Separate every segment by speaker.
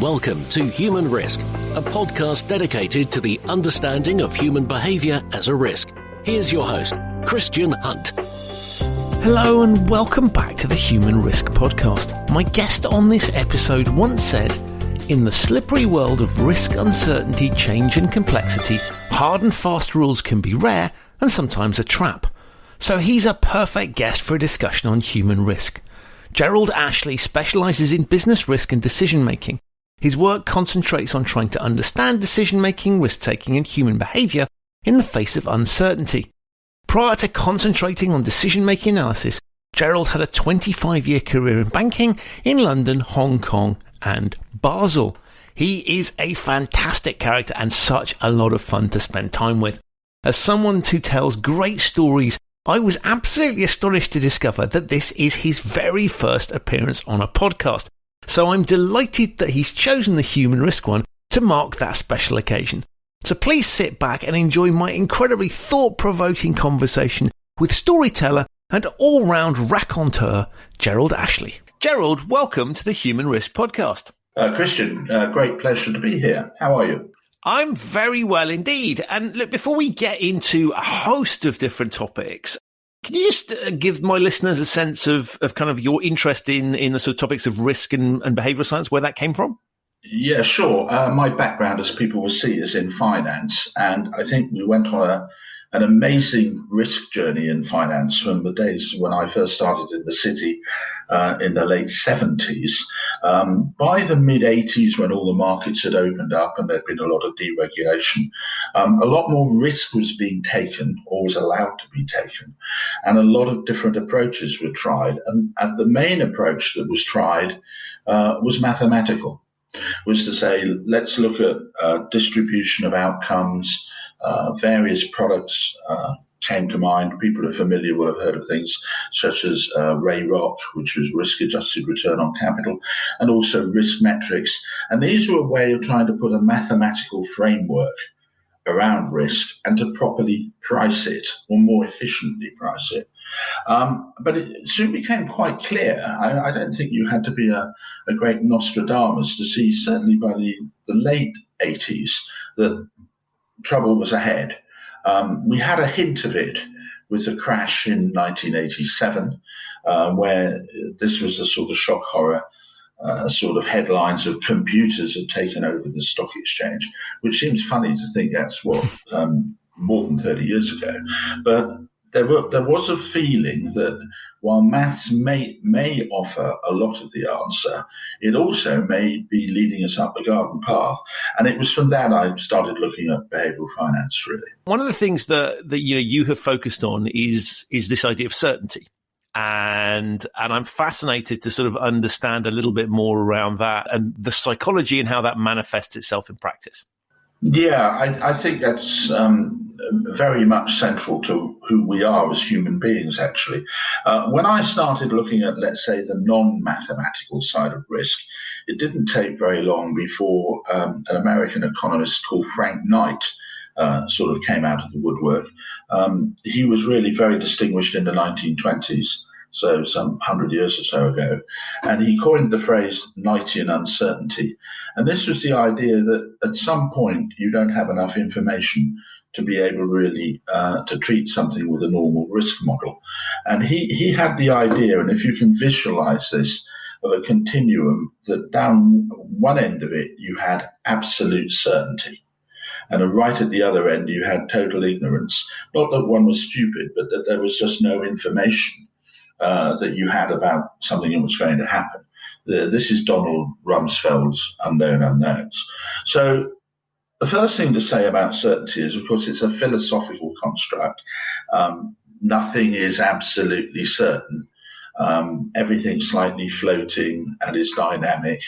Speaker 1: Welcome to Human Risk, a podcast dedicated to the understanding of human behaviour as a risk. Here's your host, Christian Hunt.
Speaker 2: Hello and welcome back to the Human Risk podcast. My guest on this episode once said, "In the slippery world of risk, uncertainty, change and complexity, hard and fast rules can be rare and sometimes a trap." So he's a perfect guest for a discussion on human risk. Gerald Ashley specialises in business risk and decision making. His work concentrates on trying to understand decision-making, risk-taking and human behaviour in the face of uncertainty. Prior to concentrating on decision-making analysis, Gerald had a 25-year career in banking in London, Hong Kong and Basel. He is a fantastic character and such a lot of fun to spend time with. As someone who tells great stories, I was absolutely astonished to discover that this is his very first appearance on a podcast. So I'm delighted that he's chosen the Human Risk one to mark that special occasion. So please sit back and enjoy my incredibly thought-provoking conversation with storyteller and all-round raconteur, Gerald Ashley. Gerald, welcome to the Human Risk podcast.
Speaker 3: Christian, great pleasure to be here. How are you?
Speaker 2: I'm very well indeed. And look, before we get into a host of different topics, can you just give my listeners a sense of kind of your interest in the sort of topics of risk and behavioural science, where that came from?
Speaker 3: Yeah, sure. My background, as people will see, is in finance. And I think we went on an amazing risk journey in finance from the days when I first started in the city in the late 70s. By the mid-80s, when all the markets had opened up and there'd been a lot of deregulation, a lot more risk was being taken or was allowed to be taken. And a lot of different approaches were tried. And the main approach that was tried was mathematical, was to say, let's look at distribution of outcomes. Various products came to mind. People are familiar will have heard of things such as RAROC, which was risk-adjusted return on capital, and also risk metrics. And these were a way of trying to put a mathematical framework around risk and to properly price it, or more efficiently price it. But it soon became quite clear. I don't think you had to be a great Nostradamus to see, certainly by the late 80s, that trouble was ahead. We had a hint of it with the crash in 1987, where this was the sort of shock horror sort of headlines of computers had taken over the stock exchange, which seems funny to think that's what more than 30 years ago. But there was a feeling that while maths may offer a lot of the answer, it also may be leading us up the garden path. And it was from that I started looking at behavioural finance, really. One
Speaker 2: of the things that you have focused on is this idea of certainty. And I'm fascinated to sort of understand a little bit more around that and the psychology and how that manifests itself in practice.
Speaker 3: Yeah, I think that's very much central to who we are as human beings, actually. When I started looking at, let's say, the non-mathematical side of risk, it didn't take very long before an American economist called Frank Knight sort of came out of the woodwork. He was really very distinguished in the 1920s, so some 100 years or so ago, and he coined the phrase Knightian uncertainty. And this was the idea that at some point you don't have enough information to be able really to treat something with a normal risk model. And he had the idea, and if you can visualize this, of a continuum that down one end of it you had absolute certainty. And right at the other end, you had total ignorance. Not that one was stupid, but that there was just no information that you had about something that was going to happen. This is Donald Rumsfeld's unknown unknowns. So the first thing to say about certainty is, of course, it's a philosophical construct. Nothing is absolutely certain. Everything's slightly floating and is dynamic.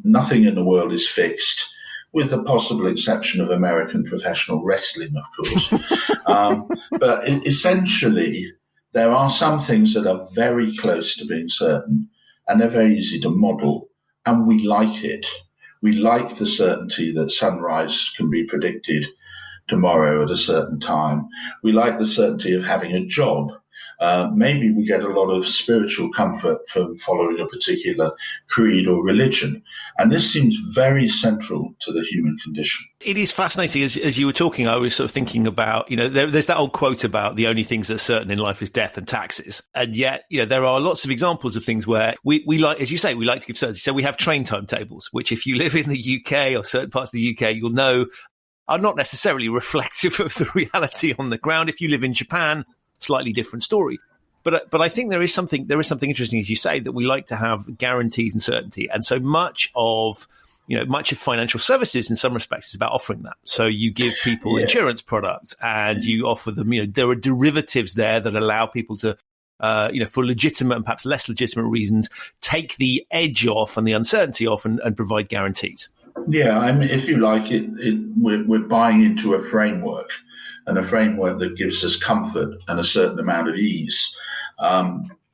Speaker 3: Nothing in the world is fixed, with the possible exception of American professional wrestling, of course. But essentially, there are some things that are very close to being certain, and they're very easy to model, and we like it. We like the certainty that sunrise can be predicted tomorrow at a certain time. We like the certainty of having a job. maybe we get a lot of spiritual comfort from following a particular creed or religion. And this seems very central to the human condition.
Speaker 2: It is fascinating. As you were talking, I was sort of thinking about, there's that old quote about the only things that are certain in life is death and taxes. And yet, there are lots of examples of things where we like, as you say, we like to give certainty. So we have train timetables, which if you live in the UK or certain parts of the UK, you'll know are not necessarily reflective of the reality on the ground. If you live in Japan, slightly different story. But I think there is something interesting, as you say, that we like to have guarantees and certainty. And so much of financial services in some respects is about offering that. So you give people insurance products and you offer them, there are derivatives there that allow people to, for legitimate and perhaps less legitimate reasons, take the edge off and the uncertainty off and provide guarantees.
Speaker 3: Yeah, I mean, if you like it, we're buying into a framework, and a framework that gives us comfort and a certain amount of ease.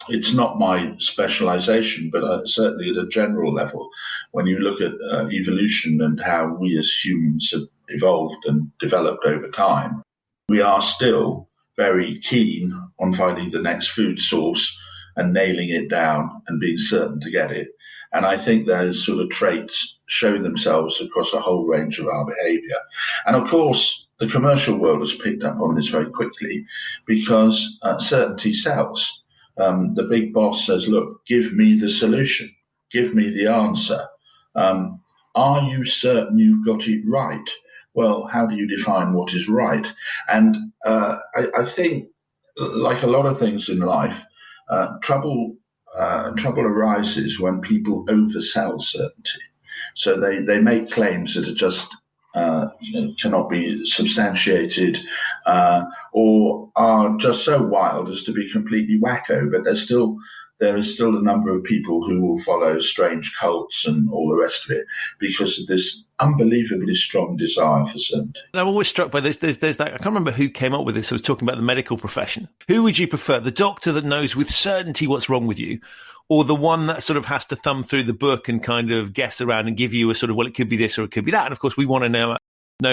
Speaker 3: It's not my specialization, but certainly at a general level, when you look at evolution and how we as humans have evolved and developed over time, we are still very keen on finding the next food source and nailing it down and being certain to get it. And I think those sort of traits show themselves across a whole range of our behavior. And of course, the commercial world has picked up on this very quickly because certainty sells. The big boss says, look, give me the solution. Give me the answer. Are you certain you've got it right? Well, how do you define what is right? And I think, like a lot of things in life, trouble arises when people oversell certainty. So they make claims that are just cannot be substantiated or are just so wild as to be completely wacko. But there is still a number of people who will follow strange cults and all the rest of it because of this unbelievably strong desire for certainty.
Speaker 2: And I'm always struck by this. There's that. I can't remember who came up with this. I was talking about the medical profession. Who would you prefer? The doctor that knows with certainty what's wrong with you, or the one that sort of has to thumb through the book and kind of guess around and give you a sort of, well, it could be this or it could be that. And of course, we want to know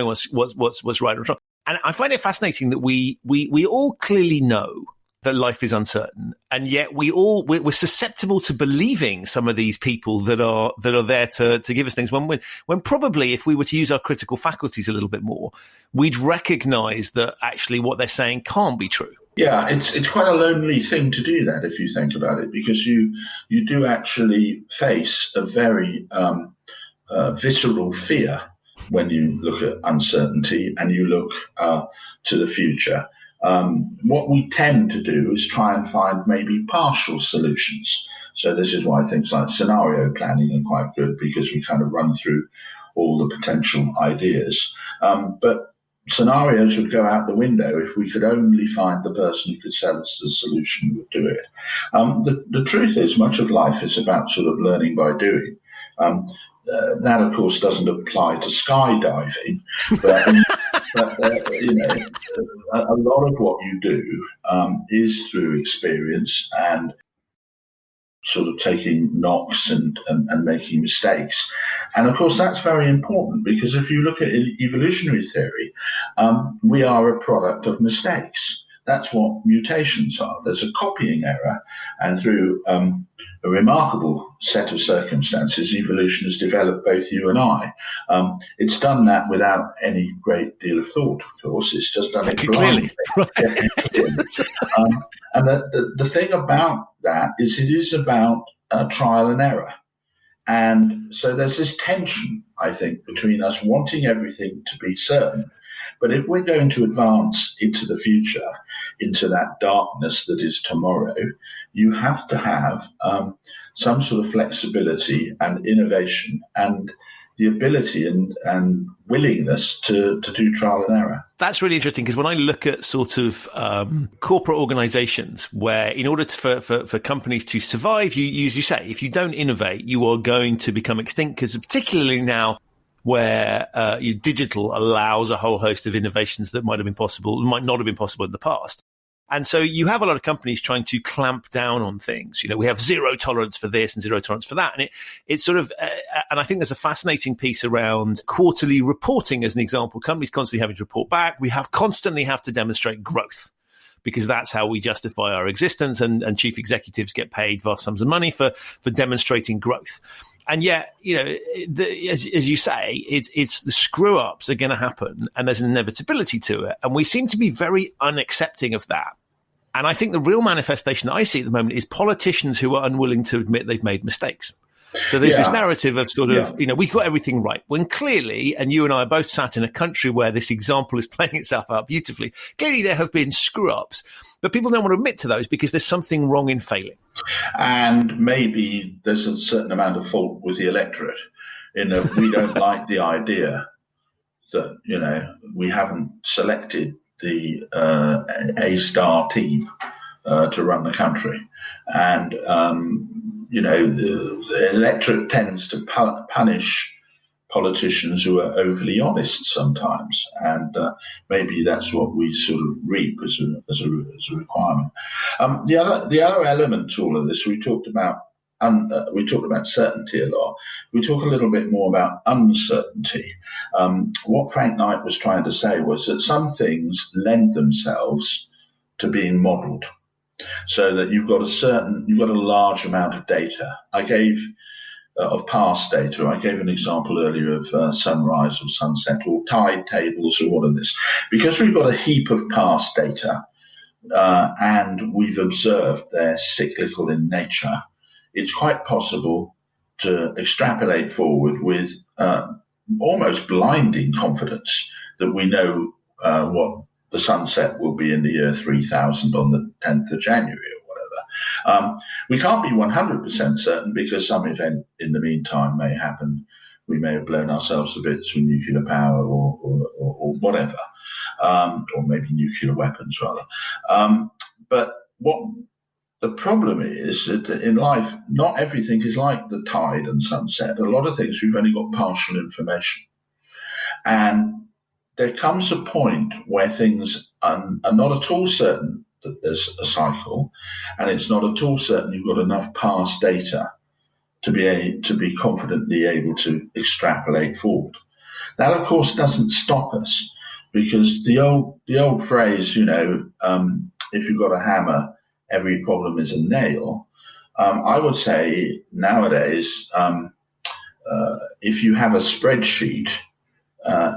Speaker 2: what's right or wrong. And I find it fascinating that we all clearly know that life is uncertain, and yet we're susceptible to believing some of these people that are there to give us things. When probably, if we were to use our critical faculties a little bit more, we'd recognise that actually what they're saying can't be true.
Speaker 3: Yeah, it's quite a lonely thing to do that if you think about it, because you do actually face a very visceral fear when you look at uncertainty and you look to the future. What we tend to do is try and find maybe partial solutions. So this is why things like scenario planning are quite good, because we kind of run through all the potential ideas. But scenarios would go out the window if we could only find the person who could sell us the solution who would do it. The truth is, much of life is about sort of learning by doing. That, of course, doesn't apply to skydiving, but a lot of what you do is through experience and sort of taking knocks and making mistakes. And of course, that's very important, because if you look at evolutionary theory, we are a product of mistakes. That's what mutations are. There's a copying error, and through a remarkable set of circumstances, evolution has developed both you and I. It's done that without any great deal of thought, of course. It's just done it blindly. And the thing about that is it is about trial and error. And so there's this tension, I think, between us wanting everything to be certain. But if we're going to advance into the future, into that darkness that is tomorrow, you have to have some sort of flexibility and innovation and the ability and willingness to do trial and error.
Speaker 2: That's really interesting, because when I look at sort of corporate organizations where in order for companies to survive, you say, if you don't innovate, you are going to become extinct, because particularly now where digital allows a whole host of innovations that might not have been possible in the past. And so you have a lot of companies trying to clamp down on things. We have zero tolerance for this and zero tolerance for that. And it's sort of, and I think there's a fascinating piece around quarterly reporting as an example. Companies constantly having to report back. We constantly have to demonstrate growth, because that's how we justify our existence, and chief executives get paid vast sums of money for demonstrating growth. And yet, as you say, it's the screw ups are going to happen, and there's an inevitability to it. And we seem to be very unaccepting of that. And I think the real manifestation that I see at the moment is politicians who are unwilling to admit they've made mistakes. So there's this narrative of we've got everything right, when clearly, and you and I are both sat in a country where this example is playing itself out beautifully, clearly there have been screw ups, but people don't want to admit to those because there's something wrong in failing.
Speaker 3: And maybe there's a certain amount of fault with the electorate in that we don't like the idea that, we haven't selected the A-star team to run the country. And, the electorate tends to punish politicians who are overly honest sometimes, and maybe that's what we sort of reap as a requirement. The other element to all of this, we talked about certainty a lot. We talk a little bit more about uncertainty. What Frank Knight was trying to say was that some things lend themselves to being modelled, so that you've got a large amount of data. Of past data. I gave an example earlier of sunrise or sunset or tide tables or all of this. Because we've got a heap of past data and we've observed they're cyclical in nature, it's quite possible to extrapolate forward with almost blinding confidence that we know what the sunset will be in the year 3000 on the 10th of January. We can't be 100% certain because some event in the meantime may happen. We may have blown ourselves to bits with nuclear power or whatever, or maybe nuclear weapons rather. But what the problem is that in life, not everything is like the tide and sunset. A lot of things we've only got partial information. And there comes a point where things are not at all certain that there's a cycle, and it's not at all certain you've got enough past data to be confidently able to extrapolate forward. That, of course, doesn't stop us, because the old phrase, if you've got a hammer, every problem is a nail. I would say nowadays, if you have a spreadsheet,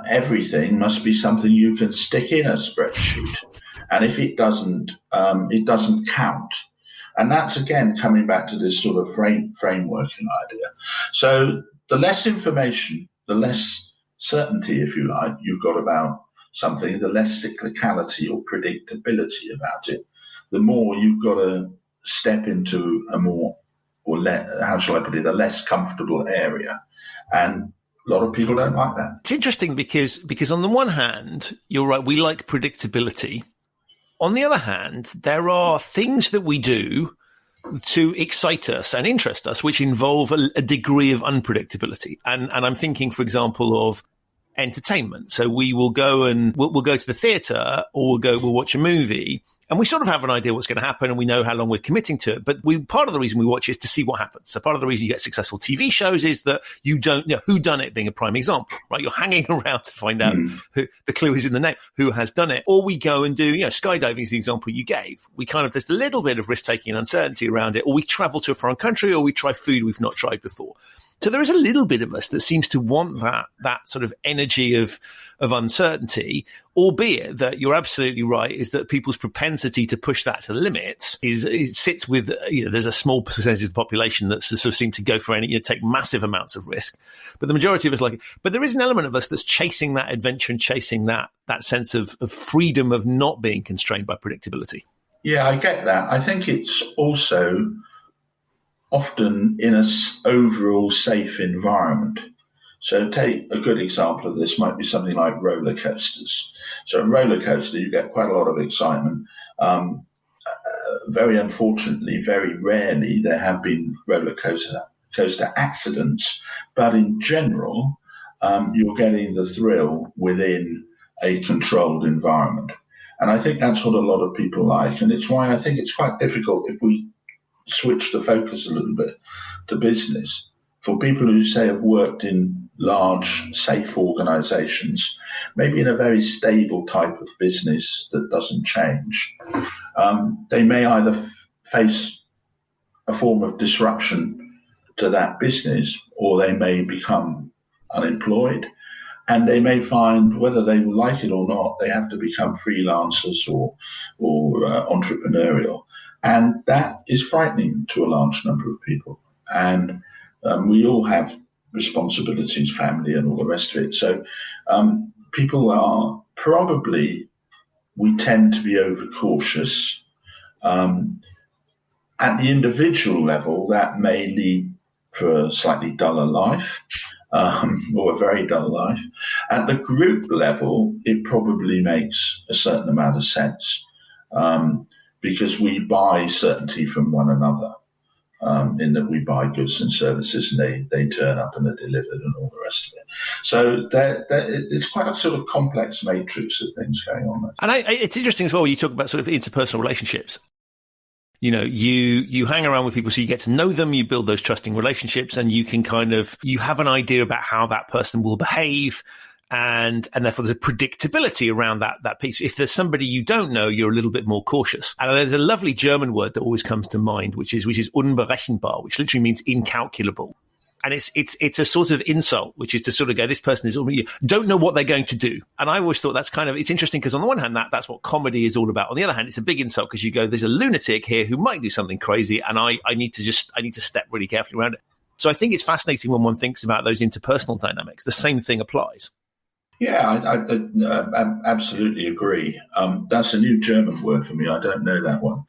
Speaker 3: everything must be something you can stick in a spreadsheet. And if it doesn't count. And that's, again, coming back to this sort of frameworking idea. So the less information, the less certainty, if you like, you've got about something, the less cyclicality or predictability about it, the more you've got to step into a more, a less comfortable area. And a lot of people don't like that.
Speaker 2: It's interesting because on the one hand, you're right, we like predictability. On the other hand, there are things that we do to excite us and interest us, which involve a degree of unpredictability. And I'm thinking, for example, of entertainment. So we will go we'll go to the theatre, or we'll watch a movie, and we sort of have an idea what's going to happen, and we know how long we're committing to it. But part of the reason we watch it is to see what happens. So part of the reason you get successful TV shows is that you don't know who done it, being a prime example, right? You're hanging around to find out who, the clue is in the name, who has done it. Or we go and do, skydiving is the example you gave. There's a little bit of risk taking and uncertainty around it. Or we travel to a foreign country, or we try food we've not tried before. So there is a little bit of us that seems to want that sort of energy of uncertainty, albeit that you're absolutely right, is that people's propensity to push that to the limits sits with, there's a small percentage of the population that sort of seem to go for take massive amounts of risk. But the majority of us like it. But there is an element of us that's chasing that adventure and chasing that sense of freedom of not being constrained by predictability.
Speaker 3: Yeah, I get that. I think it's also often in an overall safe environment. So take a good example of this might be something like roller coasters. So in roller coaster, you get quite a lot of excitement. Very unfortunately, very rarely there have been roller coaster accidents, but in general, you're getting the thrill within a controlled environment. And I think that's what a lot of people like. And it's why I think it's quite difficult if we switch the focus a little bit to business for people who say have worked in large, safe organizations, maybe in a very stable type of business that doesn't change, they may either face a form of disruption to that business, or they may become unemployed, and they may find, whether they like it or not, they have to become freelancers or entrepreneurial. And that is frightening to a large number of people. And we all have responsibilities, family and all the rest of it. So people are probably, we tend to be overcautious. At the individual level, that may lead for a slightly duller life, or a very dull life. At the group level, it probably makes a certain amount of sense, because we buy certainty from one another, in that we buy goods and services and they turn up and are delivered and all the rest of it. So it's quite a sort of complex matrix of things going on there.
Speaker 2: And it's interesting as well when you talk about sort of interpersonal relationships. You know, you hang around with people, so you get to know them, you build those trusting relationships, and you can you have an idea about how that person will behave, and therefore there's a predictability around that piece. If there's somebody you don't know, you're a little bit more cautious. And there's a lovely German word that always comes to mind, which is unberechenbar, which literally means incalculable. And it's a sort of insult, which is to sort of go, this person is already, don't know what they're going to do. And I always thought that's it's interesting, because on the one hand, that's what comedy is all about. On the other hand, it's a big insult, because you go, there's a lunatic here who might do something crazy, and I need to step really carefully around it. So I think it's fascinating when one thinks about those interpersonal dynamics. The same thing applies.
Speaker 3: Yeah, I absolutely agree. That's a new German word for me. I don't know that one.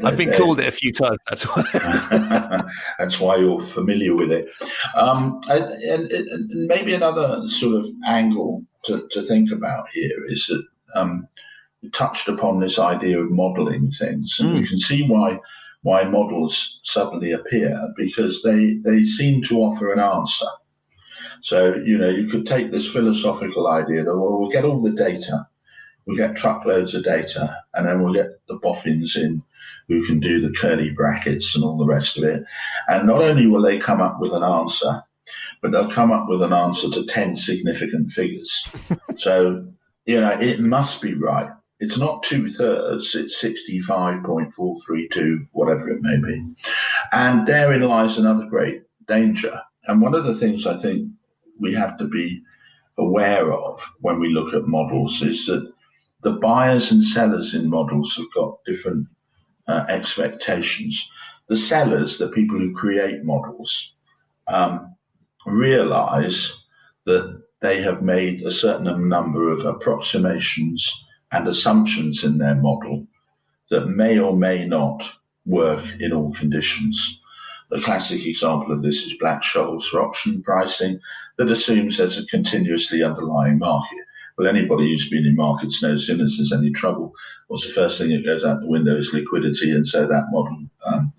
Speaker 2: I've been called it a few times. That's why.
Speaker 3: That's why you're familiar with it. And maybe another sort of angle to think about here is that you touched upon this idea of modelling things, and you can see why models suddenly appear, because they seem to offer an answer. So, you could take this philosophical idea that, well, we'll get all the data. We'll get truckloads of data, and then we'll get the boffins in who can do the curly brackets and all the rest of it. And not only will they come up with an answer, but they'll come up with an answer to 10 significant figures. So, it must be right. It's not 2/3, it's 65.432, whatever it may be. And therein lies another great danger. And one of the things I think we have to be aware of when we look at models is that the buyers and sellers in models have got different expectations. The sellers, the people who create models, realize that they have made a certain number of approximations and assumptions in their model that may or may not work in all conditions. The classic example of this is Black-Scholes for option pricing that assumes there's a continuously underlying market. Well, anybody who's been in markets knows as soon as there's any trouble, what's the first thing that goes out the window is liquidity, and so that model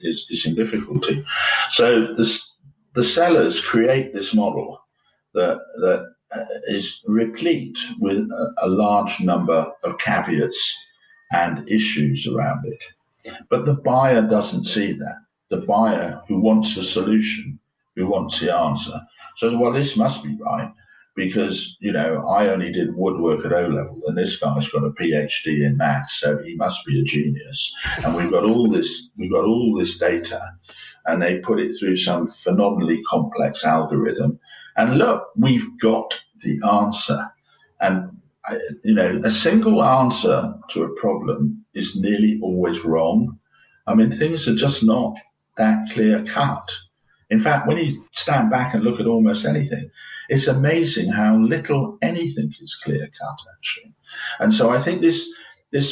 Speaker 3: is in difficulty. So the sellers create this model that is replete with a large number of caveats and issues around it. But the buyer doesn't see that. The buyer, who wants a solution, who wants the answer, says, well, this must be right, because, I only did woodwork at O-level, and this guy's got a PhD in maths, so he must be a genius. And we've got all this data, and they put it through some phenomenally complex algorithm. And look, we've got the answer. And, a single answer to a problem is nearly always wrong. I mean, things are just not that clear cut. In fact, when you stand back and look at almost anything, it's amazing how little anything is clear cut, actually. And so I think this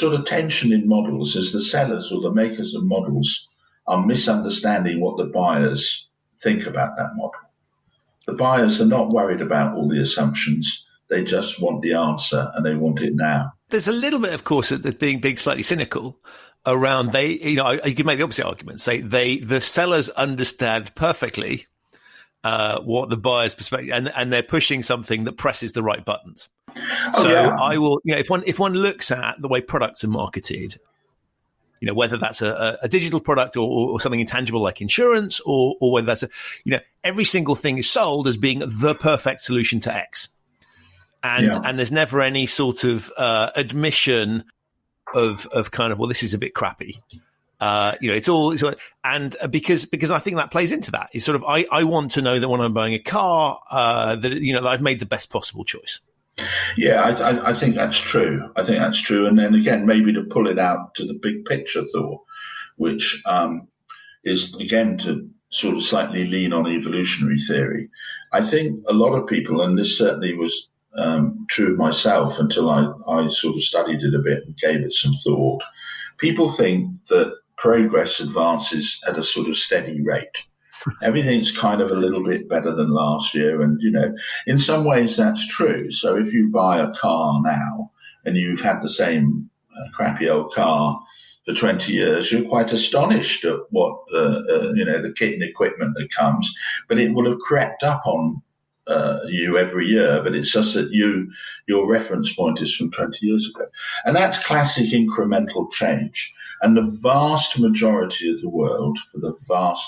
Speaker 3: sort of tension in models is the sellers or the makers of models are misunderstanding what the buyers think about that model. The buyers are not worried about all the assumptions. They just want the answer, and they want it now.
Speaker 2: There's a little bit, of course, of being slightly cynical around you can make the opposite argument. Say the sellers understand perfectly what the buyer's perspective, and they're pushing something that presses the right buttons. I will, if one looks at the way products are marketed, whether that's a digital product or something intangible like insurance, or whether that's every single thing is sold as being the perfect solution to X. And there's never any sort of admission of kind of, well, this is a bit crappy. It's all, and because I think that plays into that. It's sort of, I want to know that when I'm buying a car, that I've made the best possible choice.
Speaker 3: Yeah, I think that's true. And then again, maybe to pull it out to the big picture thought, which is again to sort of slightly lean on evolutionary theory. I think a lot of people, and this certainly was true of myself until I sort of studied it a bit and gave it some thought. People think that progress advances at a sort of steady rate. Everything's kind of a little bit better than last year. And, in some ways that's true. So if you buy a car now and you've had the same crappy old car for 20 years, you're quite astonished at what, the kit and equipment that comes. But it will have crept up on you every year. But it's just that your reference point is from 20 years ago. And that's classic incremental change. And the vast majority of the world, for the vast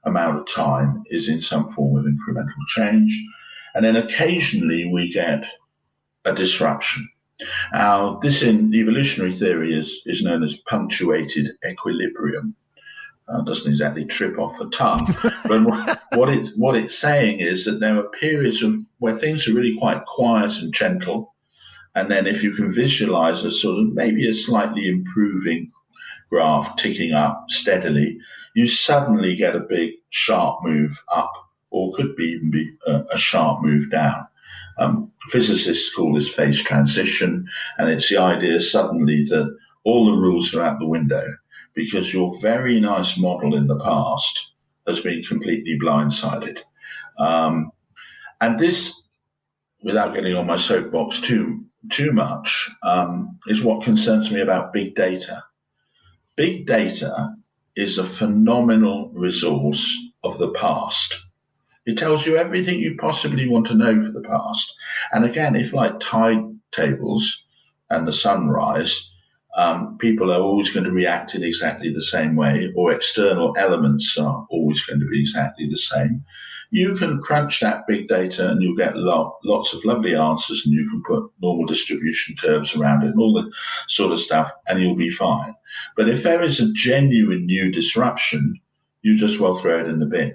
Speaker 3: amount of time, is in some form of incremental change. And then occasionally we get a disruption. Now, this in evolutionary theory is known as punctuated equilibrium. Doesn't exactly trip off the tongue, but what it's saying is that there are periods where things are really quite quiet and gentle. And then if you can visualize a sort of maybe a slightly improving graph ticking up steadily, you suddenly get a big sharp move up, or could even be a sharp move down. Physicists call this phase transition, and it's the idea suddenly that all the rules are out the window because your very nice model in the past has been completely blindsided. And this, without getting on my soapbox too much, is what concerns me about big data. Big data is a phenomenal resource of the past. It tells you everything you possibly want to know for the past. And again, if like tide tables and the sunrise, people are always going to react in exactly the same way, or external elements are always going to be exactly the same, you can crunch that big data and you'll get lots of lovely answers, and you can put normal distribution curves around it and all that sort of stuff, and you'll be fine. But if there is a genuine new disruption, you just well throw it in the bin.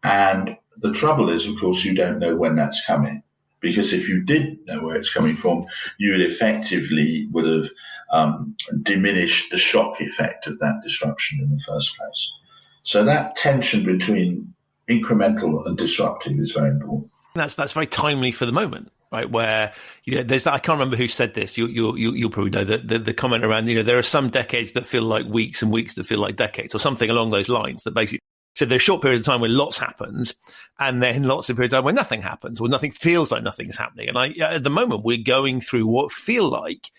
Speaker 3: And the trouble is, of course, you don't know when that's coming, because if you did know where it's coming from, you effectively would have diminished the shock effect of that disruption in the first place. So that tension between incremental and disruptive is very important.
Speaker 2: That's very timely for the moment, right? Where there's that, I can't remember who said this. You'll probably know the comment around there are some decades that feel like weeks and weeks that feel like decades, or something along those lines. That basically, so there's short periods of time when lots happens, and then lots of periods of time when nothing happens, or nothing feels like nothing's happening. And at the moment, we're going through what feel like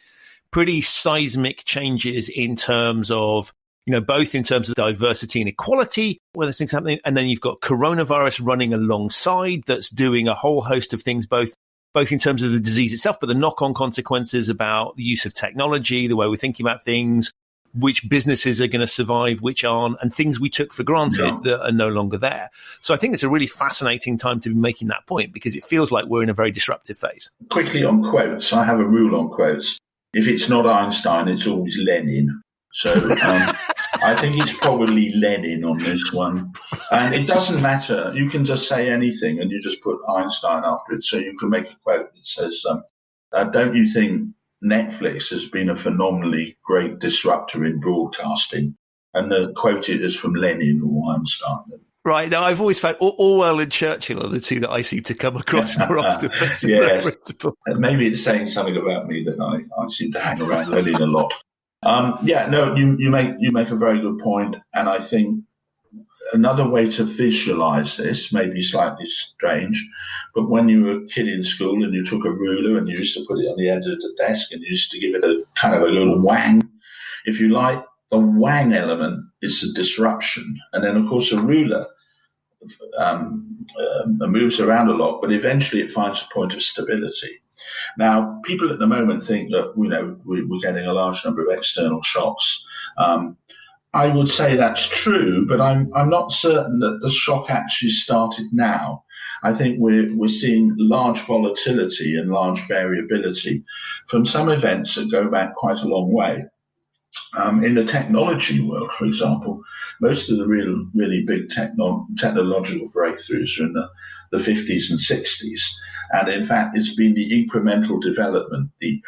Speaker 2: pretty seismic changes in terms of, both in terms of diversity and equality, where there's things happening, and then you've got coronavirus running alongside that's doing a whole host of things, both in terms of the disease itself, but the knock-on consequences about the use of technology, the way we're thinking about things, which businesses are going to survive, which aren't, and things we took for granted that are no longer there. So I think it's a really fascinating time to be making that point, because it feels like we're in a very disruptive phase.
Speaker 3: Quickly on quotes, I have a rule on quotes. If it's not Einstein, it's always Lenin. So I think it's probably Lenin on this one. And it doesn't matter. You can just say anything and you just put Einstein after it. So you can make a quote that says, don't you think Netflix has been a phenomenally great disruptor in broadcasting? And the quote is from Lenin or Einstein.
Speaker 2: Right. Now, I've always found Orwell and Churchill are the two that I seem to come across more often.
Speaker 3: Yes. Maybe it's saying something about me that I seem to hang around Lenin a lot. You make a very good point, and I think another way to visualize this may be slightly strange, but when you were a kid in school and you took a ruler and you used to put it on the end of the desk and you used to give it a kind of a little wang, if you like, the wang element is the disruption, and then of course a ruler, moves around a lot, but eventually it finds a point of stability. Now, people at the moment think that we're getting a large number of external shocks. I would say that's true, but I'm not certain that the shock actually started now. I think we're seeing large volatility and large variability from some events that go back quite a long way. In the technology world, for example, most of the really big technological breakthroughs are in the 50s and 60s. And in fact, it's been the incremental development, the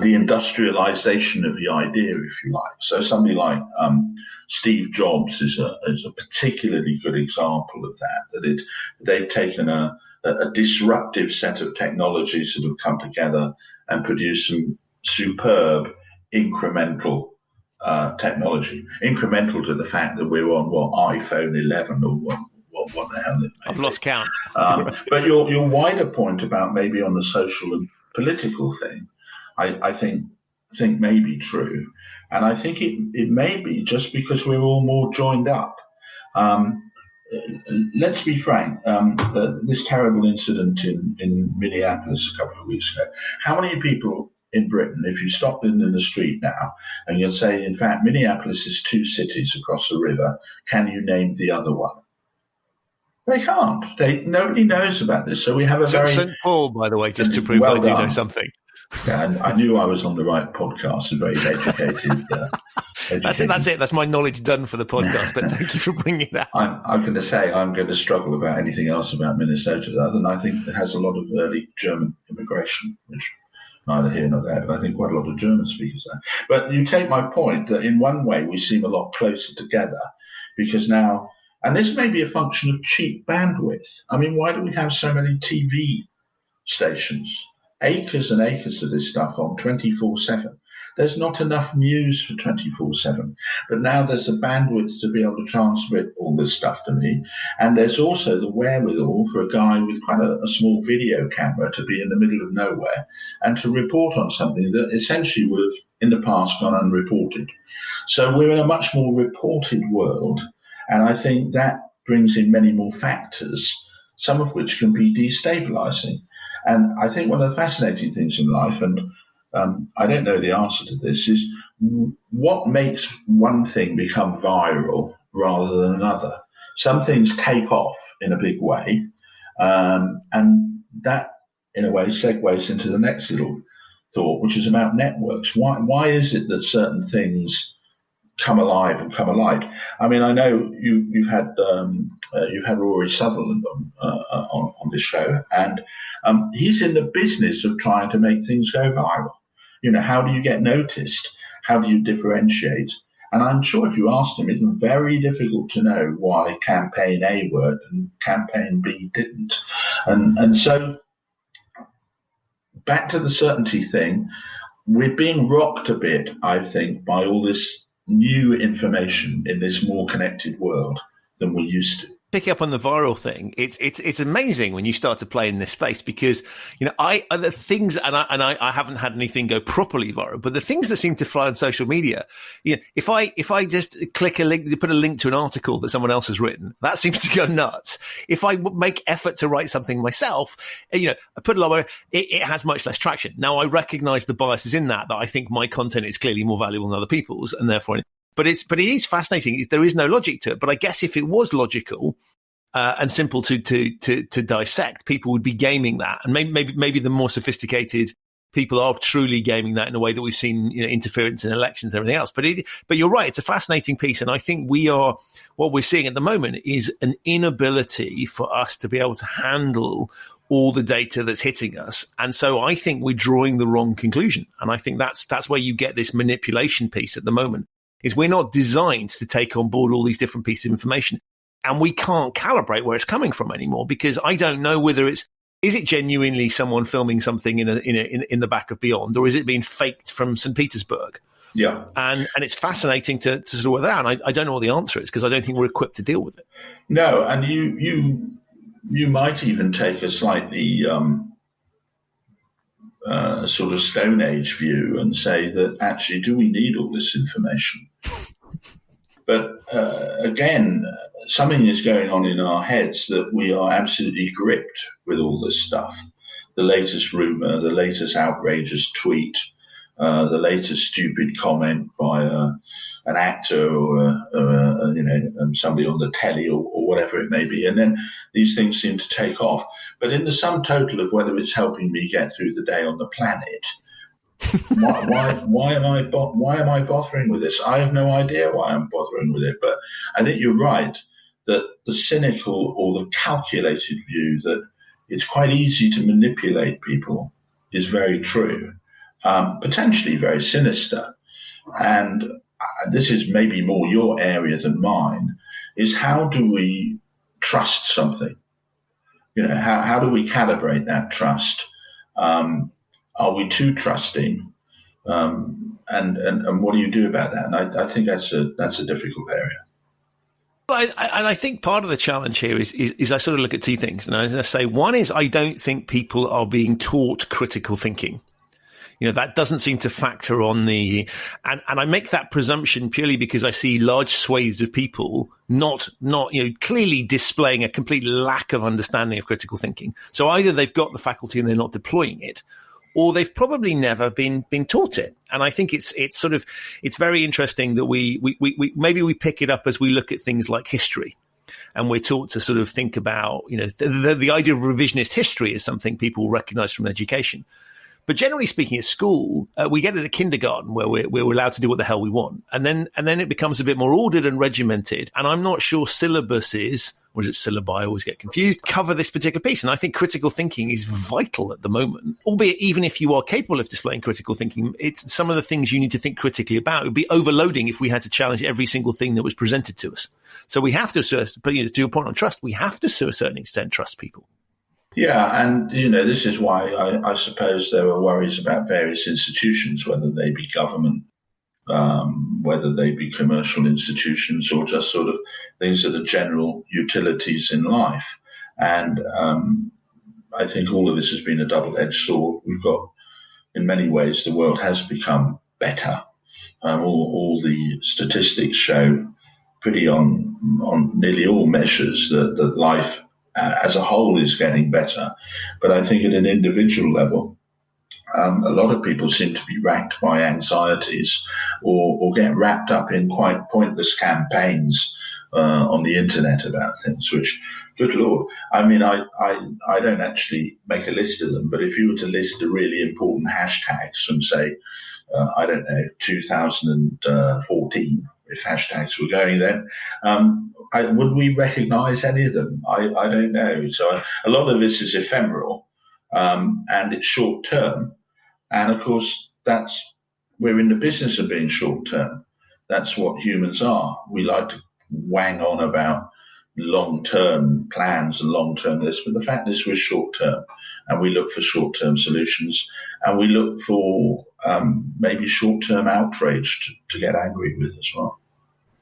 Speaker 3: industrialization of the idea, if you like. So somebody like Steve Jobs is a particularly good example of that. They've taken a disruptive set of technologies that have come together and produced some superb incremental technology, incremental to the fact that we're on iPhone 11 or what the hell it may be.
Speaker 2: I've lost count.
Speaker 3: But your wider point about maybe on the social and political thing, I think may be true, and I think it may be just because we're all more joined up. Let's be frank. This terrible incident in Minneapolis a couple of weeks ago. How many people in Britain, if you stopped in the street now and you'd say, in fact, Minneapolis is 2 cities across a river, can you name the other one? They can't. Nobody knows about this. So we have a very...
Speaker 2: St. Paul, by the way, just to prove I do know something.
Speaker 3: Yeah, and I knew I was on the right podcast, a very educated...
Speaker 2: That's it. That's my knowledge done for the podcast, but thank you for bringing that.
Speaker 3: I'm going to say I'm going to struggle about anything else about Minnesota, other than I think it has a lot of early German immigration, which... neither here nor there, but I think quite a lot of German speakers there. But you take my point that in one way we seem a lot closer together because now, and this may be a function of cheap bandwidth. I mean, why do we have so many TV stations? Acres and acres of this stuff on 24/7. There's not enough news for 24/7, but now there's a bandwidth to be able to transmit all this stuff to me. And there's also the wherewithal for a guy with quite a small video camera to be in the middle of nowhere and to report on something that essentially would have in the past gone unreported. So we're in a much more reported world. And I think that brings in many more factors, some of which can be destabilizing. And I think one of the fascinating things in life, and I don't know the answer to this, is what makes one thing become viral rather than another. Some things take off in a big way, and that, in a way, segues into the next little thought, which is about networks. Why is it that certain things come alive and come alike? I mean, I know you've had Rory Sutherland on this show, and he's in the business of trying to make things go viral. How do you get noticed? How do you differentiate? And I'm sure if you asked him, it's very difficult to know why campaign A worked and campaign B didn't. And so back to the certainty thing, we're being rocked a bit, I think, by all this new information in this more connected world than we're used to.
Speaker 2: Picking up on the viral thing, it's amazing when you start to play in this space because the things and I haven't had anything go properly viral, but the things that seem to fly on social media, if I just click a link, put a link to an article that someone else has written, that seems to go nuts. If I make effort to write something myself, I put a lot more, it has much less traction. Now I recognize the biases in that I think my content is clearly more valuable than other people's, and therefore. But it is fascinating. There is no logic to it. But I guess if it was logical and simple to dissect, people would be gaming that. And maybe the more sophisticated people are truly gaming that in a way that we've seen, interference in elections and everything else. But you're right. It's a fascinating piece. And I think what we're seeing at the moment is an inability for us to be able to handle all the data that's hitting us. And so I think we're drawing the wrong conclusion. And I think that's where you get this manipulation piece at the moment. Is we're not designed to take on board all these different pieces of information, and we can't calibrate where it's coming from anymore because I don't know whether is it genuinely someone filming something in the back of Beyond, or is it being faked from St. Petersburg?
Speaker 3: Yeah,
Speaker 2: and it's fascinating to sort of work that out. And I don't know what the answer is because I don't think we're equipped to deal with it.
Speaker 3: No, and you might even take a slightly sort of Stone Age view and say that actually, do we need all this information? But again, something is going on in our heads that we are absolutely gripped with all this stuff. The latest rumor, the latest outrageous tweet, the latest stupid comment by an actor or somebody on the telly or whatever it may be. And then these things seem to take off. But in the sum total of whether it's helping me get through the day on the planet, why am I bothering with this? I have no idea why I'm bothering with it. But I think you're right that the cynical or the calculated view that it's quite easy to manipulate people is very true, potentially very sinister. And this is maybe more your area than mine, is how do we trust something? How do we calibrate that trust? Are we too trusting? And what do you do about that? And I think that's a difficult area.
Speaker 2: And I think part of the challenge here is I sort of look at two things. And I say, one is I don't think people are being taught critical thinking. That doesn't seem to factor on and I make that presumption purely because I see large swathes of people not clearly displaying a complete lack of understanding of critical thinking. So either they've got the faculty and they're not deploying it, or they've probably never been taught it. And I think it's very interesting that we maybe we pick it up as we look at things like history. And we're taught to sort of think about, the idea of revisionist history is something people recognize from education. But generally speaking, at school, we get it at kindergarten where we're allowed to do what the hell we want. And then it becomes a bit more ordered and regimented. And I'm not sure syllabuses, or is it syllabi? I always get confused, cover this particular piece. And I think critical thinking is vital at the moment, albeit even if you are capable of displaying critical thinking, it's some of the things you need to think critically about. It would be overloading if we had to challenge every single thing that was presented to us. So we have to, but to your point on trust, we have to, to a certain extent, trust people.
Speaker 3: Yeah, and this is why I suppose there are worries about various institutions, whether they be government, whether they be commercial institutions, or just sort of things that are general utilities in life. And I think all of this has been a double-edged sword. We've got, in many ways, the world has become better. All the statistics show pretty on nearly all measures that life as a whole is getting better. But I think at an individual level, a lot of people seem to be racked by anxieties or get wrapped up in quite pointless campaigns on the internet about things, which, good Lord, I mean, I don't actually make a list of them, but if you were to list the really important hashtags from, say, 2014, if hashtags were going then, would we recognize any of them? I don't know. So a lot of this is ephemeral, and it's short term. And of course, we're in the business of being short term. That's what humans are. We like to wang on about long-term plans and long-term lists, but the fact is we're short-term, and we look for short-term solutions, and we look for maybe short-term outrage to get angry with as well.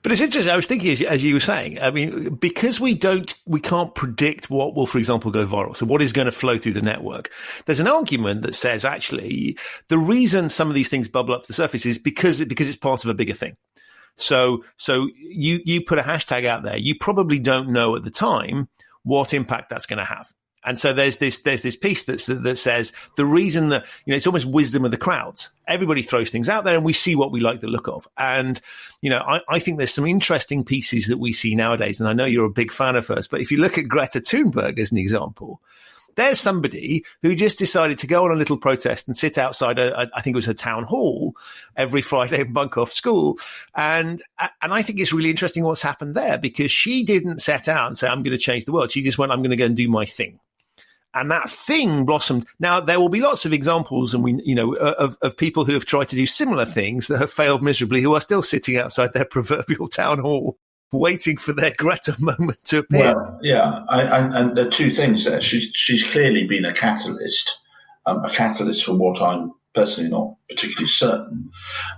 Speaker 2: But it's interesting. I was thinking, as you were saying, I mean, because we can't predict what will, for example, go viral. So what is going to flow through the network? There's an argument that says actually the reason some of these things bubble up to the surface is because it's part of a bigger thing. So you put a hashtag out there, you probably don't know at the time what impact that's going to have. And so there's this piece that says the reason that, it's almost wisdom of the crowds. Everybody throws things out there and we see what we like the look of. And, I think there's some interesting pieces that we see nowadays. And I know you're a big fan of hers, but if you look at Greta Thunberg as an example, there's somebody who just decided to go on a little protest and sit outside I think it was her town hall every Friday and bunk off school. And I think it's really interesting what's happened there, because she didn't set out and say, I'm going to change the world. She just went, I'm going to go and do my thing. And that thing blossomed. Now, there will be lots of examples, and of people who have tried to do similar things that have failed miserably, who are still sitting outside their proverbial town hall, waiting for their Greta moment to appear.
Speaker 3: Well, yeah, and there are two things there. She's clearly been a catalyst for what I'm personally not particularly certain.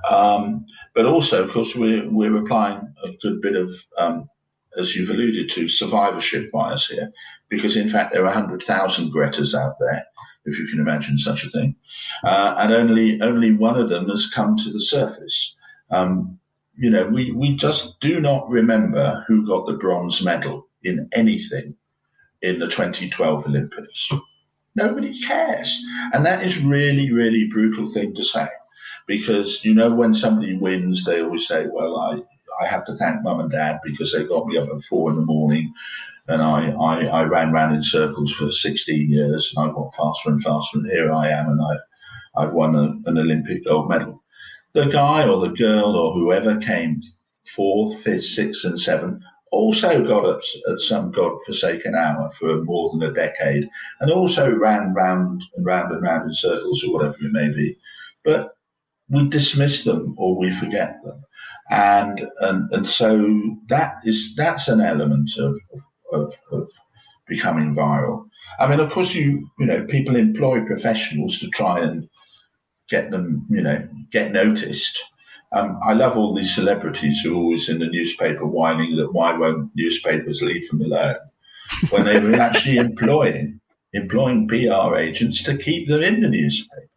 Speaker 3: But also, of course, we're applying a good bit of, as you've alluded to, survivorship bias here, because in fact there are 100,000 Gretas out there, if you can imagine such a thing, and only one of them has come to the surface. we just do not remember who got the bronze medal in anything in the 2012 Olympics. Nobody cares. And that is really, really brutal thing to say, because, when somebody wins, they always say, well, I have to thank mum and dad because they got me up at 4 a.m. and I ran round in circles for 16 years and I got faster and faster and here I am and I've won an Olympic gold medal. The guy or the girl or whoever came 4th, 5th, 6th and 7th also got at some godforsaken hour for more than a decade and also ran round and round and round in circles or whatever it may be. But we dismiss them or we forget them. And so that's an element of becoming viral. I mean, of course, people employ professionals to try and get them, get noticed. I love all these celebrities who are always in the newspaper whining that why won't newspapers leave them alone, when they were actually employing PR agents to keep them in the newspapers.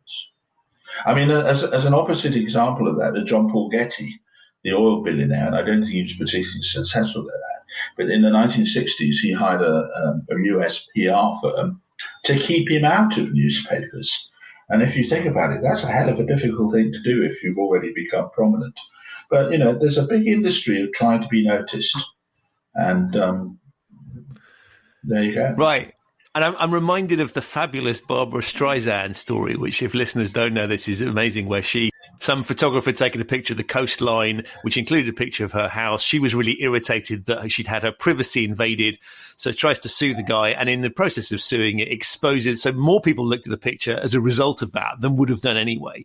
Speaker 3: I mean, as an opposite example of that is John Paul Getty, the oil billionaire, and I don't think he was particularly successful at that. But in the 1960s, he hired a US PR firm to keep him out of newspapers. And if you think about it, that's a hell of a difficult thing to do if you've already become prominent. But, there's a big industry of trying to be noticed. And there you go.
Speaker 2: Right. And I'm reminded of the fabulous Barbara Streisand story, which, if listeners don't know, this is amazing, where some photographer had taken a picture of the coastline, which included a picture of her house. She was really irritated that she'd had her privacy invaded, so tries to sue the guy. And in the process of suing, it exposes, so more people looked at the picture as a result of that than would have done anyway.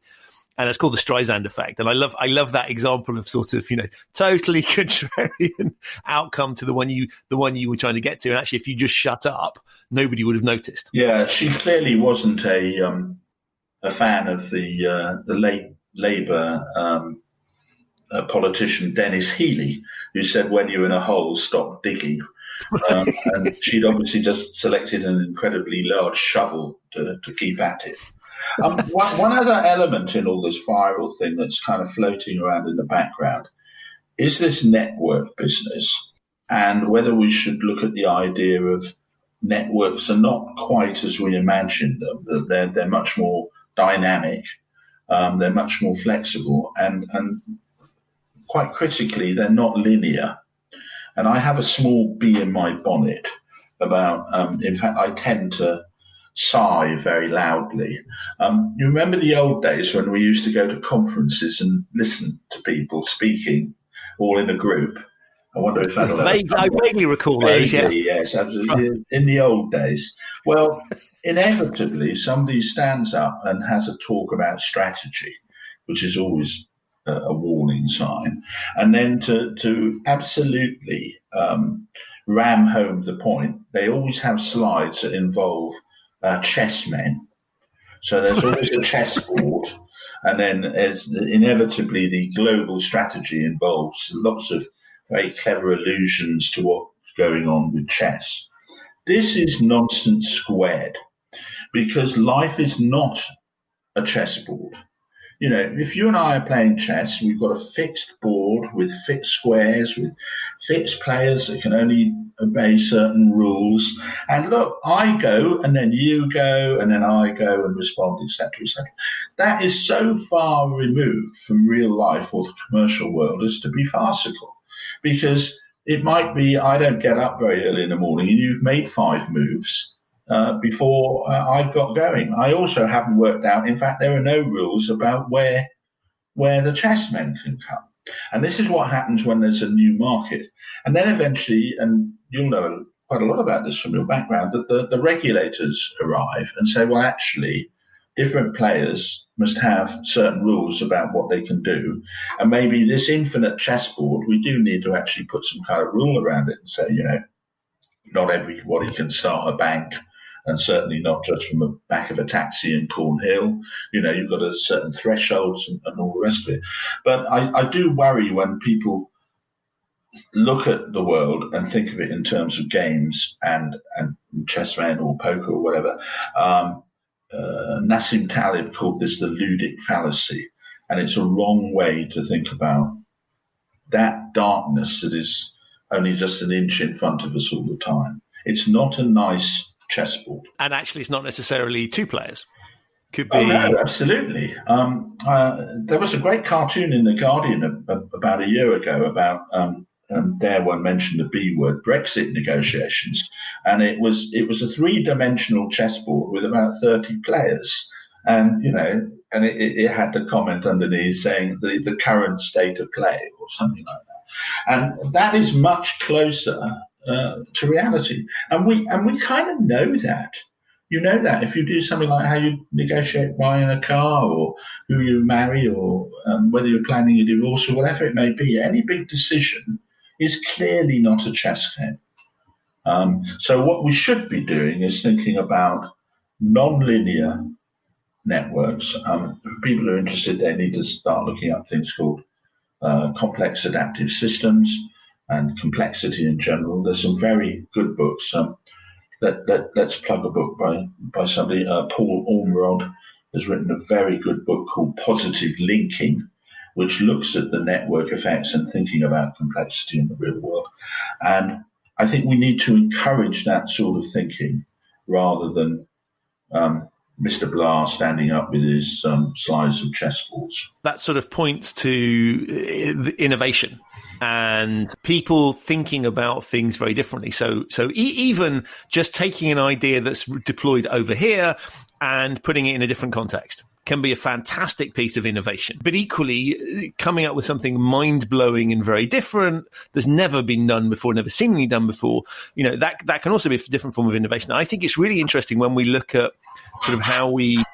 Speaker 2: And it's called the Streisand effect. And I love that example of sort of, totally contrarian outcome to the one you were trying to get to. And actually, if you just shut up, nobody would have noticed.
Speaker 3: Yeah, she clearly wasn't a fan of the late Labour politician Dennis Healey, who said, when you're in a hole, stop digging. And she'd obviously just selected an incredibly large shovel to keep at it. One other element in all this viral thing that's kind of floating around in the background is this network business, and whether we should look at the idea of networks are not quite as we imagined them, that they're much more dynamic, they're much more flexible, and quite critically, they're not linear. And I have a small bee in my bonnet about, in fact, I tend to sigh very loudly. You remember the old days when we used to go to conferences and listen to people speaking all in a group? I wonder if
Speaker 2: I vaguely recall those. Yeah.
Speaker 3: Yes, absolutely. In the old days. Well, inevitably, somebody stands up and has a talk about strategy, which is always a warning sign. And then to absolutely ram home the point, they always have slides that involve chessmen. So there's always a chessboard. And then inevitably the global strategy involves lots of very clever allusions to what's going on with chess. This is nonsense squared, because life is not a chessboard. If you and I are playing chess, we've got a fixed board with fixed squares, with fixed players that can only obey certain rules. And look, I go, and then you go, and then I go and respond, etc., etc. That is so far removed from real life or the commercial world as to be farcical. Because it might be I don't get up very early in the morning and you've made 5 moves before I've got going. I also haven't worked out, in fact, there are no rules about where the chessmen can come. And this is what happens when there's a new market. And then eventually, and you'll know quite a lot about this from your background, that the regulators arrive and say, well, actually, different players must have certain rules about what they can do. And maybe this infinite chessboard, we do need to actually put some kind of rule around it and say, not everybody can start a bank, and certainly not just from the back of a taxi in Cornhill. You've got a certain thresholds and all the rest of it. But I do worry when people look at the world and think of it in terms of games and chessmen or poker or whatever. Nassim Taleb called this the ludic fallacy, and it's a wrong way to think about that darkness that is only just an inch in front of us all the time. It's not a nice chessboard.
Speaker 2: And actually, it's not necessarily two players. Could
Speaker 3: Oh,
Speaker 2: be.
Speaker 3: no, absolutely. There was a great cartoon in The Guardian about a year ago about, there one mentioned the B word, Brexit negotiations. And it was a three-dimensional chessboard with about 30 players. And, and it had the comment underneath saying the current state of play or something like that. And that is much closer to reality. And we kind of know that. You know that if you do something like how you negotiate buying a car or who you marry or whether you're planning a divorce or whatever it may be, any big decision is clearly not a chess game. So what we should be doing is thinking about non-linear networks. If people are interested, they need to start looking up things called complex adaptive systems and complexity in general. There's some very good books. Let's plug a book by somebody. Paul Ormerod has written a very good book called Positive Linking, which looks at the network effects and thinking about complexity in the real world. And I think we need to encourage that sort of thinking rather than Mr. Blah standing up with his slides of chessboards.
Speaker 2: That sort of points to innovation and people thinking about things very differently. So even just taking an idea that's deployed over here and putting it in a different context can be a fantastic piece of innovation. But equally, coming up with something mind-blowing and very different that's never been done before, never seemingly done before, that can also be a different form of innovation. I think it's really interesting when we look at sort of how we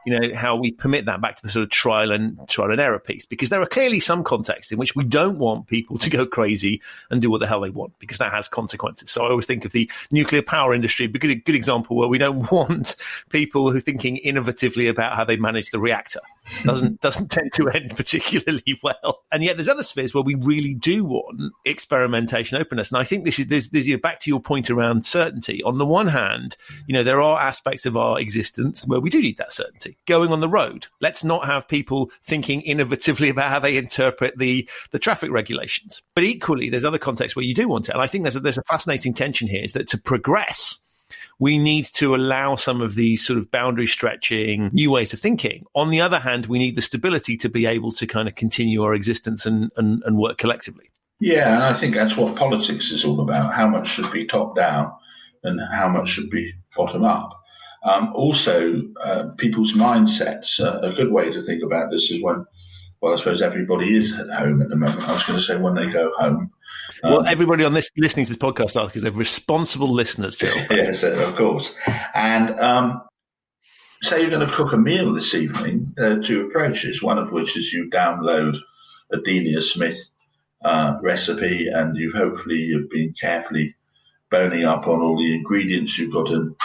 Speaker 2: permit that back to the sort of trial and error piece, because there are clearly some contexts in which we don't want people to go crazy and do what the hell they want, because that has consequences. So I always think of the nuclear power industry, a good example where we don't want people who are thinking innovatively about how they manage the reactor. Doesn't tend to end particularly well. And yet there's other spheres where we really do want experimentation, openness. And I think this is back to your point around certainty. On the one hand, there are aspects of our existence where we do need that certainty. Going on the road, let's not have people thinking innovatively about how they interpret the traffic regulations. But equally, there's other contexts where you do want it. And I think there's a fascinating tension here, is that to progress, we need to allow some of these sort of boundary stretching new ways of thinking. On the other hand, we need the stability to be able to kind of continue our existence and work collectively.
Speaker 3: Yeah, and I think that's what politics is all about. How much should be top down and how much should be bottom up. Also, people's mindsets. A good way to think about this is I suppose everybody is at home at the moment. I was going to say when they go home.
Speaker 2: Well, everybody on this listening to this podcast are, because they're responsible listeners, Gerald.
Speaker 3: Yes, of course. And say you're going to cook a meal this evening. There are two approaches, one of which is you download a Delia Smith recipe and you've been carefully boning up on all the ingredients you've got to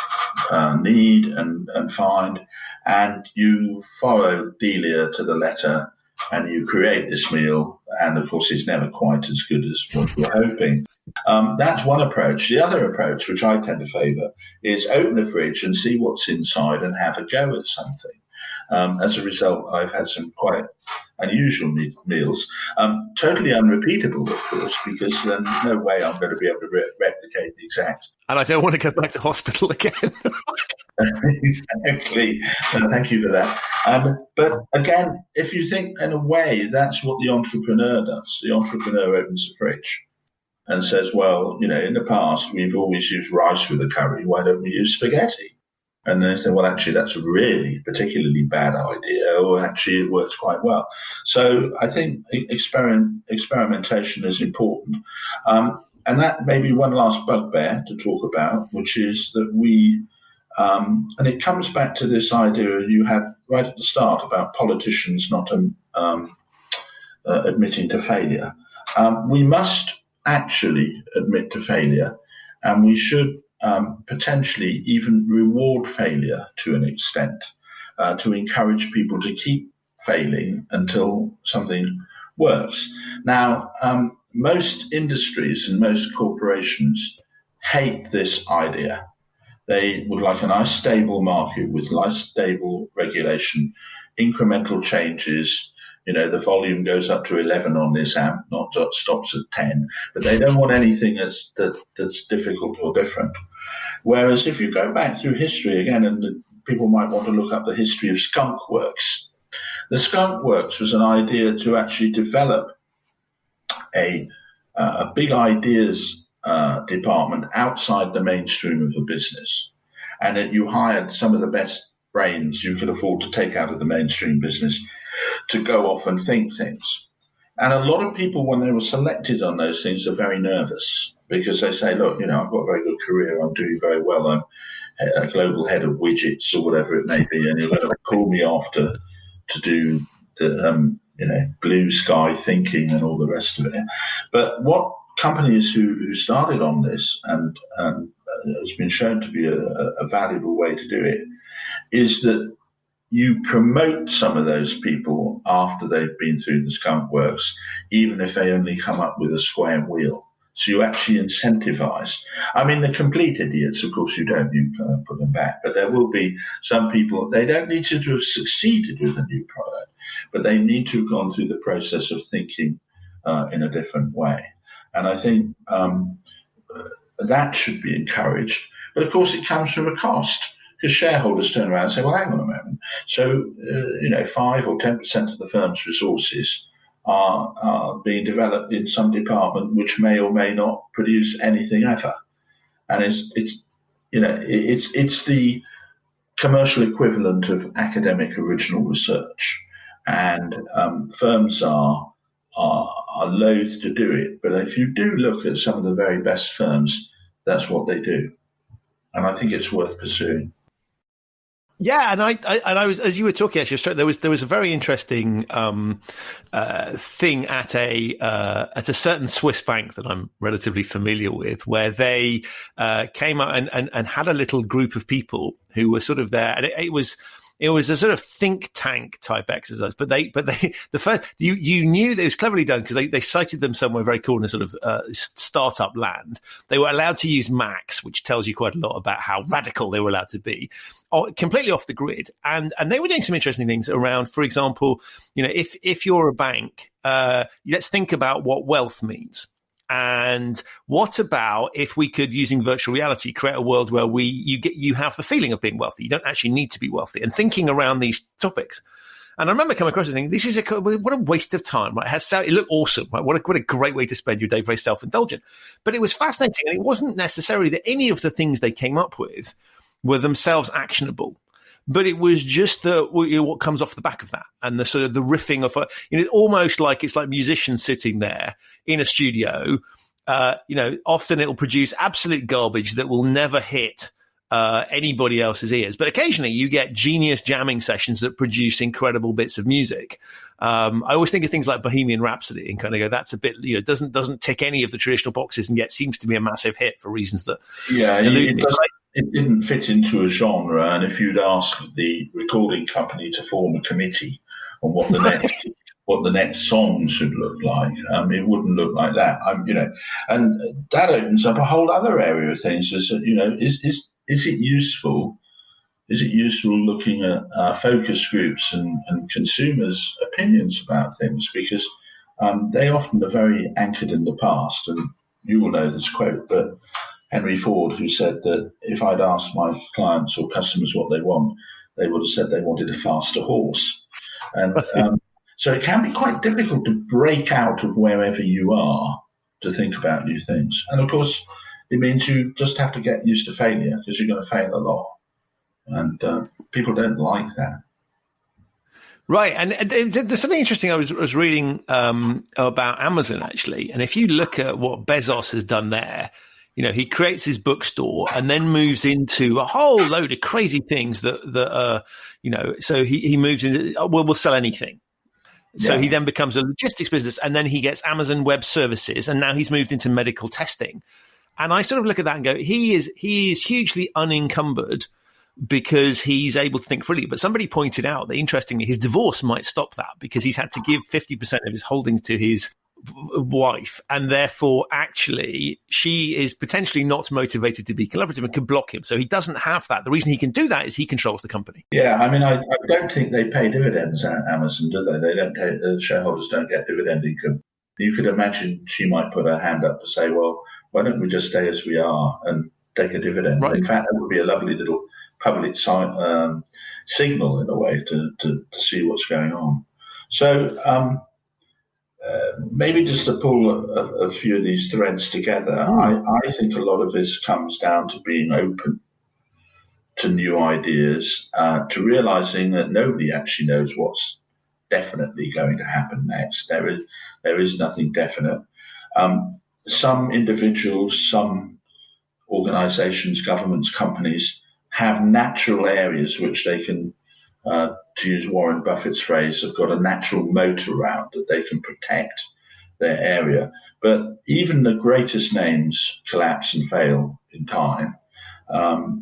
Speaker 3: need and find, and you follow Delia to the letter and you create this meal, and of course it's never quite as good as what you're hoping. That's one approach. The other approach, which I tend to favour, is open the fridge and see what's inside and have a go at something. As a result, I've had some quite unusual meals, totally unrepeatable, of course, because there's no way I'm going to be able to replicate the exact.
Speaker 2: And I don't want to go back to hospital again.
Speaker 3: Exactly. Thank you for that. But again, if you think in a way, that's what the entrepreneur does. The entrepreneur opens the fridge and says, well, in the past, we've always used rice with a curry. Why don't we use spaghetti? And they say, well, actually, that's a really particularly bad idea, or actually it works quite well. So I think experimentation is important. And that may be one last bugbear to talk about, which is that we, and it comes back to this idea you had right at the start about politicians not admitting to failure. We must actually admit to failure, and we should potentially even reward failure to an extent, to encourage people to keep failing until something works. Now, most industries and most corporations hate this idea. They would like a nice stable market with nice stable regulation, incremental changes, The volume goes up to 11 on this amp, not just stops at 10. But they don't want anything that's difficult or different. Whereas if you go back through history again, and people might want to look up the history of skunk works. The skunk works was an idea to actually develop a big ideas department outside the mainstream of the business, and that you hired some of the best brains you could afford to take out of the mainstream business to go off and think things. And a lot of people, when they were selected on those things, are very nervous because they say, look, I've got a very good career, I'm doing very well, I'm a global head of widgets or whatever it may be, and you're going to call me off to do the blue sky thinking and all the rest of it. But what companies who started on this and has been shown to be a valuable way to do it is that you promote some of those people after they've been through the skunk works, even if they only come up with a square wheel. So you actually incentivize. I mean, the complete idiots, of course, you put them back. But there will be some people, they don't need to have succeeded with a new product, but they need to have gone through the process of thinking in a different way. And I think that should be encouraged. But of course, it comes from a cost, because shareholders turn around and say, well, hang on a moment. So, 5 or 10% of the firm's resources are being developed in some department which may or may not produce anything ever. And it's the commercial equivalent of academic original research. And firms are loath to do it. But if you do look at some of the very best firms, that's what they do. And I think it's worth pursuing.
Speaker 2: Yeah, and I was, as you were talking, actually, there was a very interesting thing at a certain Swiss bank that I'm relatively familiar with, where they came out and had a little group of people who were sort of there, and it was a sort of think tank type exercise, but you knew that it was cleverly done because they cited them somewhere very cool in a sort of startup land. They were allowed to use Macs, which tells you quite a lot about how radical they were allowed to be, completely off the grid. And they were doing some interesting things around, for example, if you're a bank, let's think about what wealth means. And what about if we could, using virtual reality, create a world where you have the feeling of being wealthy? You don't actually need to be wealthy, and thinking around these topics. And I remember coming across and thinking, this is what a waste of time, right? It looked awesome, right? What a great way to spend your day, very self-indulgent. But it was fascinating, and it wasn't necessarily that any of the things they came up with were themselves actionable. But it was just what comes off the back of that, and the sort of the riffing of almost like it's like musicians sitting there in a studio. Often it'll produce absolute garbage that will never hit anybody else's ears. But occasionally you get genius jamming sessions that produce incredible bits of music. I always think of things like Bohemian Rhapsody and kind of go, that's a bit, doesn't tick any of the traditional boxes, and yet seems to be a massive hit for reasons that elude me.
Speaker 3: It didn't fit into a genre, and if you'd asked the recording company to form a committee on what the next song should look like, it wouldn't look like that. And that opens up a whole other area of things. Is it useful? Is it useful looking at focus groups and consumers' opinions about things, because they often are very anchored in the past, and you will know this quote, but Henry Ford, who said that if I'd asked my clients or customers what they want, they would have said they wanted a faster horse. And so it can be quite difficult to break out of wherever you are to think about new things. And of course, it means you just have to get used to failure, because you're going to fail a lot. And people don't like that.
Speaker 2: Right, and there's something interesting I was reading about Amazon, actually. And if you look at what Bezos has done there, he creates his bookstore and then moves into a whole load of crazy things that are, so he moves into, we'll sell anything. So he then becomes a logistics business, and then he gets Amazon Web Services, and now he's moved into medical testing. And I sort of look at that and go, he is hugely unencumbered because he's able to think freely. But somebody pointed out that, interestingly, his divorce might stop that, because he's had to give 50% of his holdings to his wife, and therefore actually she is potentially not motivated to be collaborative and can block him. So he doesn't have that. The reason he can do that is he controls the company.
Speaker 3: Yeah, I mean, I don't think they pay dividends at Amazon, do they? They don't pay, the shareholders don't get dividend income. You could imagine she might put her hand up to say, well, why don't we just stay as we are and take a dividend? Right. In fact, that would be a lovely little public signal in a way to see what's going on. So maybe just to pull a few of these threads together, I think a lot of this comes down to being open to new ideas, to realizing that nobody actually knows what's definitely going to happen next. There is nothing definite. Some individuals, some organizations, governments, companies have natural areas which they can, to use Warren Buffett's phrase, have got a natural moat around that they can protect their area. But even the greatest names collapse and fail in time.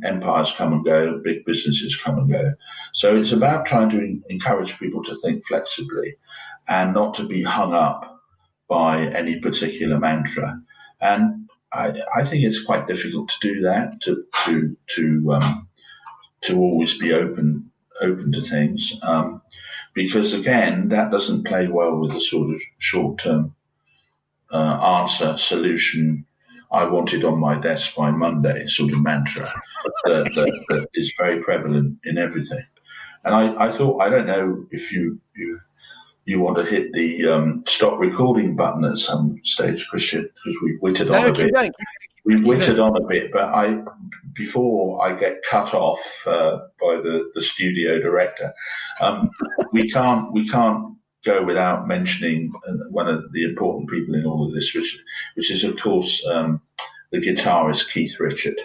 Speaker 3: Empires come and go, big businesses come and go. So it's about trying to encourage people to think flexibly and not to be hung up by any particular mantra. And I think it's quite difficult to do that, to always be open to things, because again, that doesn't play well with the sort of short-term answer, solution, I want it on my desk by Monday sort of mantra that is very prevalent in everything. And I thought, I don't know if you want to hit the stop recording button at some stage, Christian, because we've wittered on a bit. We've wittered on a bit, but before I get cut off by the studio director, we can't go without mentioning one of the important people in all of this, which is, of course, the guitarist Keith Richard.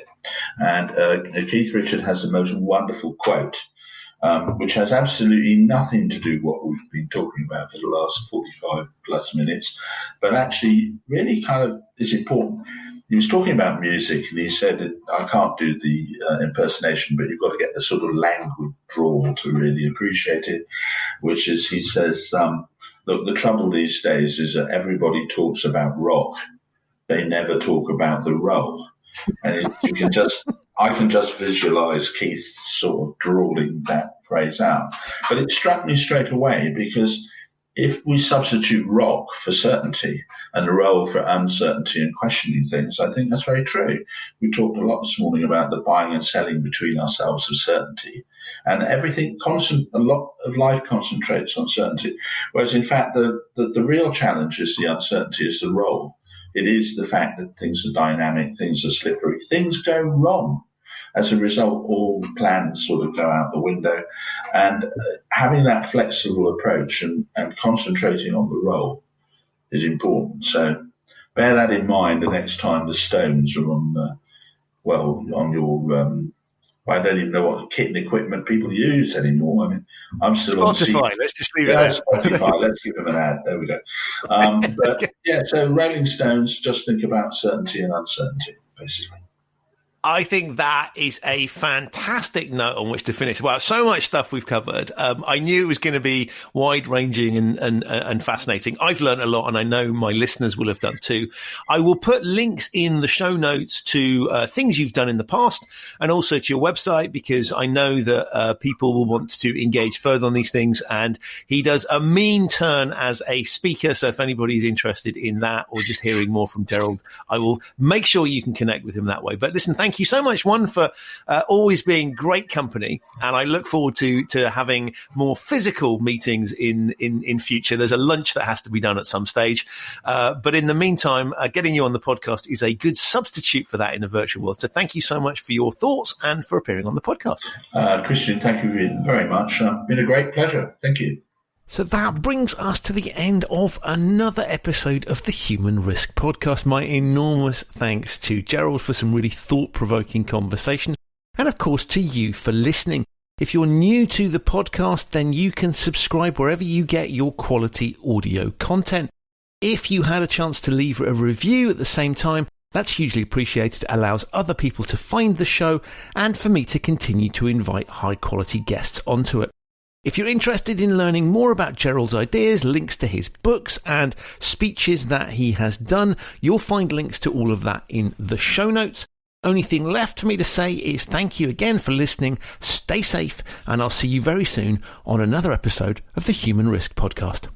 Speaker 3: And Keith Richard has the most wonderful quote, which has absolutely nothing to do with what we've been talking about for the last 45 plus minutes, but actually really kind of is important. He was talking about music, and he said, I can't do the impersonation, but you've got to get the sort of language drawl to really appreciate it, which is, he says, look, the trouble these days is that everybody talks about rock. They never talk about the roll. And I can just visualize Keith sort of drawling that phrase out. But it struck me straight away, because if we substitute rock for certainty and the roll for uncertainty and questioning things, I think that's very true. We talked a lot this morning about the buying and selling between ourselves of certainty, and everything a lot of life concentrates on certainty, whereas in fact the real challenge is the uncertainty, is the roll. It is the fact that things are dynamic, things are slippery, things go wrong. As a result, all plans sort of go out the window, and having that flexible approach and concentrating on the role is important. So bear that in mind the next time the Stones are on your, I don't even know what kit and equipment people use anymore. I mean, I'm still
Speaker 2: Spotify. Let's just leave it there.
Speaker 3: Spotify. Let's give them an ad. There we go. But yeah, so Rolling Stones, just think about certainty and uncertainty, basically.
Speaker 2: I think that is a fantastic note on which to finish. Wow, so much stuff we've covered. I knew it was going to be wide-ranging and fascinating. I've learned a lot, and I know my listeners will have done too. I will put links in the show notes to things you've done in the past, and also to your website, because I know that people will want to engage further on these things. And he does a mean turn as a speaker, so if anybody's interested in that or just hearing more from Gerald, I will make sure you can connect with him that way. But listen, thank you so much, one, for always being great company, and I look forward to having more physical meetings in future. There's a lunch that has to be done at some stage, but in the meantime, getting you on the podcast is a good substitute for that in a virtual world. So thank you so much for your thoughts and for appearing on the podcast.
Speaker 3: Christian, thank you very much. Been a great pleasure. Thank you.
Speaker 2: So that brings us to the end of another episode of the Human Risk Podcast. My enormous thanks to Gerald for some really thought-provoking conversations, and of course to you for listening. If you're new to the podcast, then you can subscribe wherever you get your quality audio content. If you had a chance to leave a review at the same time, that's hugely appreciated. It allows other people to find the show and for me to continue to invite high-quality guests onto it. If you're interested in learning more about Gerald's ideas, links to his books and speeches that he has done, you'll find links to all of that in the show notes. Only thing left for me to say is thank you again for listening, stay safe, and I'll see you very soon on another episode of the Human Risk Podcast.